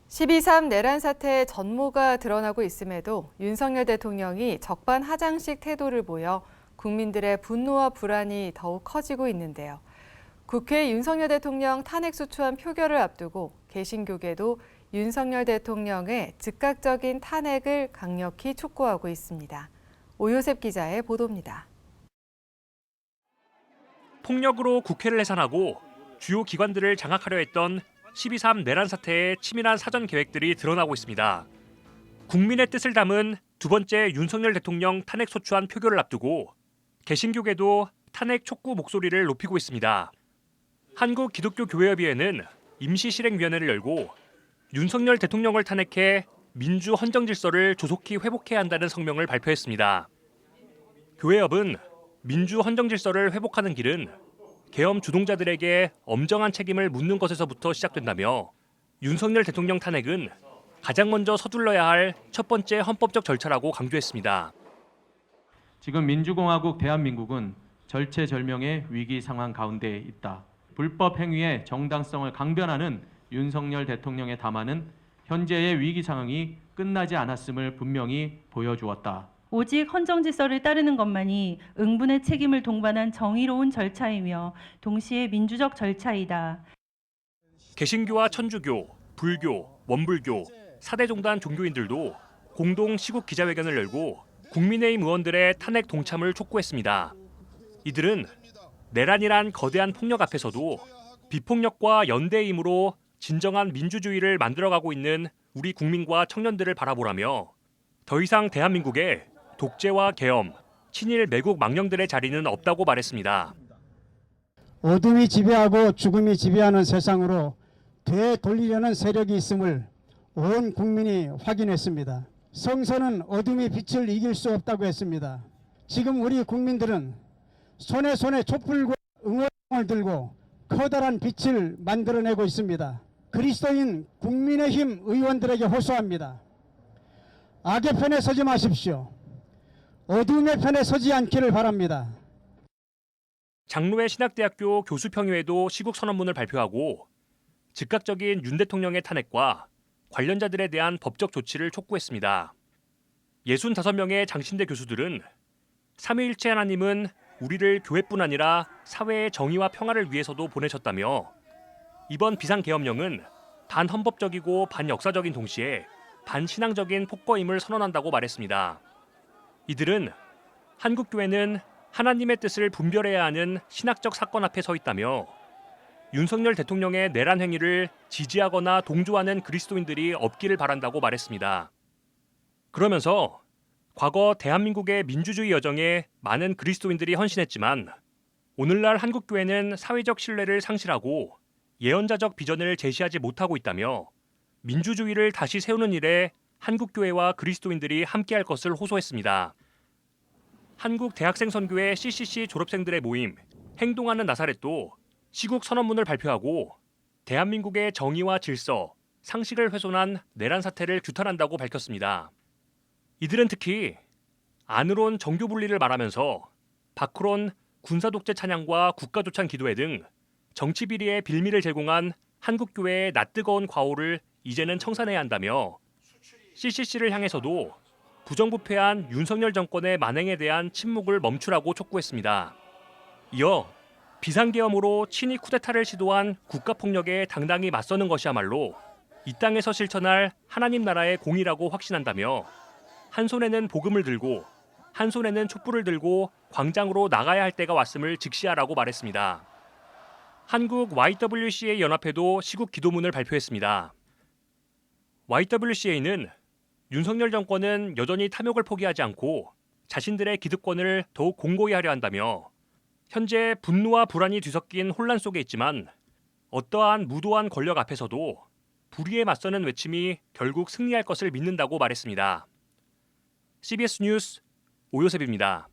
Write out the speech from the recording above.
12.3 내란 사태의 전모가 드러나고 있음에도 윤석열 대통령이 적반하장식 태도를 보여 국민들의 분노와 불안이 더욱 커지고 있는데요. 국회 윤석열 대통령 탄핵소추안 표결을 앞두고 개신교계도 윤석열 대통령의 즉각적인 탄핵을 강력히 촉구하고 있습니다. 오요셉 기자의 보도입니다. 폭력으로 국회를 해산하고 주요 기관들을 장악하려 했던 12.3 내란 사태의 치밀한 사전 계획들이 드러나고 있습니다. 국민의 뜻을 담은 두 번째 윤석열 대통령 탄핵소추안 표결을 앞두고 개신교계도 탄핵 촉구 목소리를 높이고 있습니다. 한국기독교교회협의회는 임시실행위원회를 열고 윤석열 대통령을 탄핵해 민주 헌정 질서를 조속히 회복해야 한다는 성명을 발표했습니다. 교회협은 민주 헌정 질서를 회복하는 길은 계엄 주동자들에게 엄정한 책임을 묻는 것에서부터 시작된다며 윤석열 대통령 탄핵은 가장 먼저 서둘러야 할 첫 번째 헌법적 절차라고 강조했습니다. 지금 민주공화국 대한민국은 절체절명의 위기 상황 가운데 있다. 불법 행위의 정당성을 강변하는 윤석열 대통령의 담화는 현재의 위기 상황이 끝나지 않았음을 분명히 보여주었다. 오직 헌정 질서를 따르는 것만이 응분의 책임을 동반한 정의로운 절차이며 동시에 민주적 절차이다. 개신교와 천주교, 불교, 원불교, 사대종단 종교인들도 공동 시국 기자회견을 열고 국민의힘 의원들의 탄핵 동참을 촉구했습니다. 이들은 내란이란 거대한 폭력 앞에서도 비폭력과 연대의 힘으로 진정한 민주주의를 만들어가고 있는 우리 국민과 청년들을 바라보라며 더 이상 대한민국에 독재와 계엄, 친일 매국 망령들의 자리는 없다고 말했습니다. 어둠이 지배하고 죽음이 지배하는 세상으로 되돌리려는 세력이 있음을 온 국민이 확인했습니다. 성서는 어둠이 빛을 이길 수 없다고 했습니다. 지금 우리 국민들은 손에 촛불과 응원을 들고 커다란 빛을 만들어내고 있습니다. 그리스도인 국민의힘 의원들에게 호소합니다. 악의 편에 서지 마십시오. 어둠의 편에 서지 않기를 바랍니다. 장로회 신학대학교 교수평의회도 시국선언문을 발표하고 즉각적인 윤 대통령의 탄핵과 관련자들에 대한 법적 조치를 촉구했습니다. 65명의 장신대 교수들은 삼위일체 하나님은 우리를 교회뿐 아니라 사회의 정의와 평화를 위해서도 보내셨다며 이번 비상계엄령은 반헌법적이고 반역사적인 동시에 반신앙적인 폭거임을 선언한다고 말했습니다. 이들은 한국교회는 하나님의 뜻을 분별해야 하는 신학적 사건 앞에 서 있다며 윤석열 대통령의 내란 행위를 지지하거나 동조하는 그리스도인들이 없기를 바란다고 말했습니다. 그러면서 과거 대한민국의 민주주의 여정에 많은 그리스도인들이 헌신했지만 오늘날 한국교회는 사회적 신뢰를 상실하고 예언자적 비전을 제시하지 못하고 있다며 민주주의를 다시 세우는 일에 한국교회와 그리스도인들이 함께할 것을 호소했습니다. 한국대학생선교회 CCC 졸업생들의 모임 행동하는 나사렛도 시국 선언문을 발표하고 대한민국의 정의와 질서, 상식을 훼손한 내란 사태를 규탄한다고 밝혔습니다. 이들은 특히 안으론 정교 분리를 말하면서 밖으론 군사독재 찬양과 국가조찬 기도회 등 정치 비리의 빌미를 제공한 한국교회의 낯뜨거운 과오를 이제는 청산해야 한다며 CCC를 향해서도 부정부패한 윤석열 정권의 만행에 대한 침묵을 멈추라고 촉구했습니다. 이어 비상계엄으로 친위 쿠데타를 시도한 국가폭력에 당당히 맞서는 것이야말로 이 땅에서 실천할 하나님 나라의 공의라고 확신한다며 한 손에는 복음을 들고 한 손에는 촛불을 들고 광장으로 나가야 할 때가 왔음을 직시하라고 말했습니다. 한국 YWCA 연합회도 시국 기도문을 발표했습니다. YWCA는 윤석열 정권은 여전히 탐욕을 포기하지 않고 자신들의 기득권을 더욱 공고히 하려 한다며 현재 분노와 불안이 뒤섞인 혼란 속에 있지만 어떠한 무도한 권력 앞에서도 불의에 맞서는 외침이 결국 승리할 것을 믿는다고 말했습니다. CBS 뉴스 오요셉입니다.